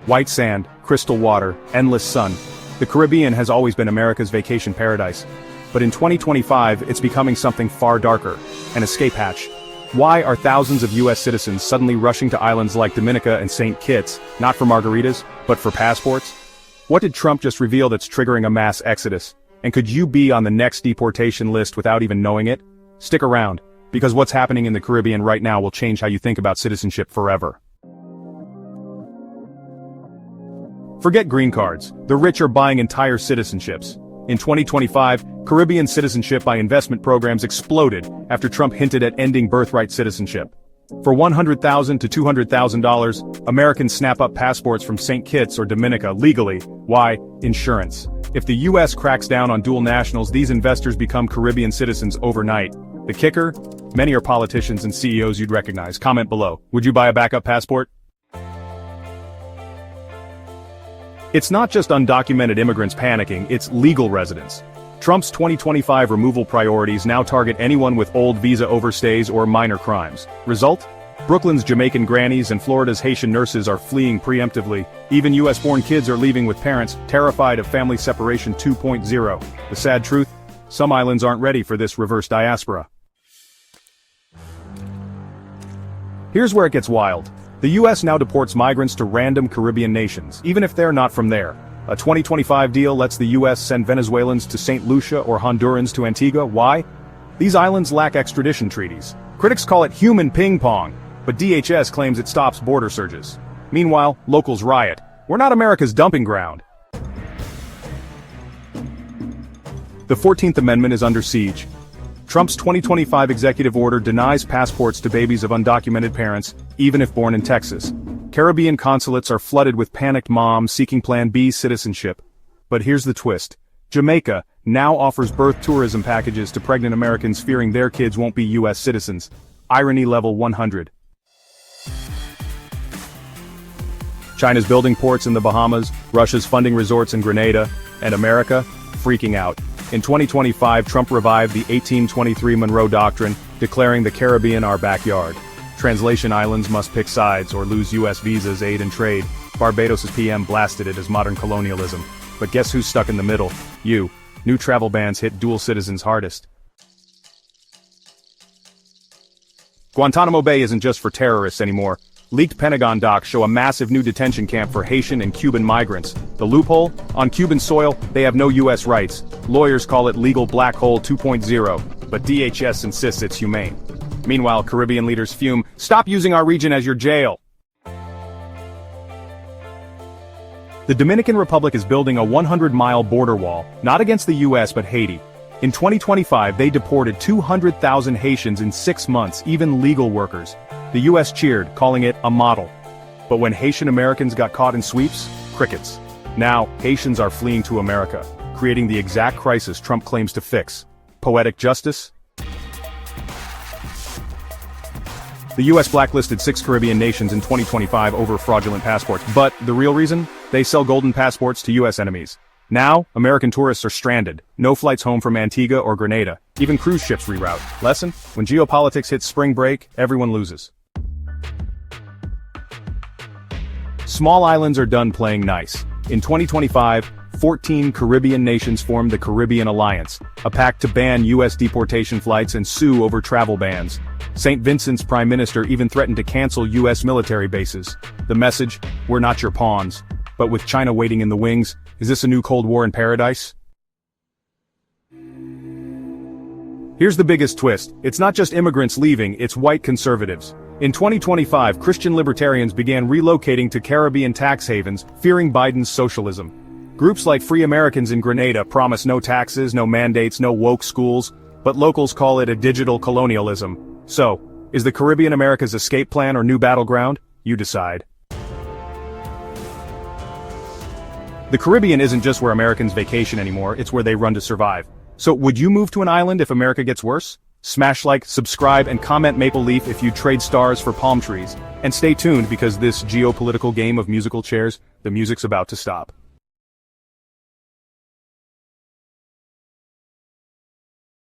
White sand, crystal water, endless sun. The Caribbean has always been America's vacation paradise. But in 2025, it's becoming something far darker, an escape hatch. Why are thousands of US citizens suddenly rushing to islands like Dominica and St. Kitts, not for margaritas, but for passports? What did Trump just reveal that's triggering a mass exodus? And could you be on the next deportation list without even knowing it? Stick around, because what's happening in the Caribbean right now will change how you think about citizenship forever. Forget green cards. The rich are buying entire citizenships. In 2025, Caribbean citizenship by investment programs exploded after Trump hinted at ending birthright citizenship. For $100,000 to $200,000, Americans snap up passports from St. Kitts or Dominica legally. Why? Insurance. If the US cracks down on dual nationals, these investors become Caribbean citizens overnight. The kicker? Many are politicians and CEOs you'd recognize. Comment below. Would you buy a backup passport? It's not just undocumented immigrants panicking, it's legal residents. Trump's 2025 removal priorities now target anyone with old visa overstays or minor crimes. Result? Brooklyn's Jamaican grannies and Florida's Haitian nurses are fleeing preemptively. Even US-born kids are leaving with parents, terrified of family separation 2.0. The sad truth? Some islands aren't ready for this reverse diaspora. Here's where it gets wild. The US now deports migrants to random Caribbean nations, even if they're not from there. A 2025 deal lets the US send Venezuelans to St. Lucia or Hondurans to Antigua. Why? These islands lack extradition treaties. Critics call it human ping pong, but DHS claims it stops border surges. Meanwhile, locals riot. We're not America's dumping ground. The 14th Amendment is under siege. Trump's 2025 executive order denies passports to babies of undocumented parents, even if born in Texas. Caribbean consulates are flooded with panicked moms seeking Plan B citizenship. But here's the twist. Jamaica now offers birth tourism packages to pregnant Americans fearing their kids won't be US citizens. Irony level 100. China's building ports in the Bahamas, Russia's funding resorts in Grenada, and America freaking out. In 2025, Trump revived the 1823 Monroe Doctrine, declaring the Caribbean our backyard. Translation: islands must pick sides or lose US visas, aid and trade. Barbados' PM blasted it as modern colonialism. But guess who's stuck in the middle? You. New travel bans hit dual citizens hardest. Guantanamo-Bay isn't just for terrorists anymore. Leaked Pentagon docs show a massive new detention camp for Haitian and Cuban migrants. The loophole? On Cuban soil, they have no US rights. Lawyers call it legal black hole 2.0, but DHS insists it's humane. Meanwhile, Caribbean leaders fume, "Stop using our region as your jail." The Dominican Republic is building a 100-mile border wall, not against the US but Haiti. In 2025, they deported 200,000 Haitians in 6 months, even legal workers. The US cheered, calling it a model. But when Haitian Americans got caught in sweeps, crickets. Now, Haitians are fleeing to America, creating the exact crisis Trump claims to fix. Poetic justice? The US blacklisted 6 Caribbean nations in 2025 over fraudulent passports, but the real reason? They sell golden passports to US enemies. Now, American tourists are stranded. No flights home from Antigua or Grenada. Even cruise ships reroute. Lesson? When geopolitics hits spring break, everyone loses. Small islands are done playing nice. In 2025, 14 Caribbean nations formed the Caribbeanalliances, a pact to ban US deportation flights and sue over travel bans. St. Vincent's prime minister even threatened to cancel US military bases. The message? We're not your pawns. But with China waiting in the wings, is this a new Cold War in paradise? Here's the biggest twist. It's not just immigrants leaving, it's white conservatives. In 2025, Christian libertarians began relocating to Caribbean tax havens, fearing Biden's socialism. Groups like Free Americans in Grenada promise no taxes, no mandates, no woke schools, but locals call it a digital colonialism. So, is the Caribbean America's escape plan or new battleground? You decide. The Caribbean isn't just where Americans vacation anymore, it's where they run to survive. So would you move to an island if America gets worse? Smash like, subscribe, and comment Maple Leaf if you trade stars for palm trees. And stay tuned because this geopolitical game of musical chairs, the music's about to stop.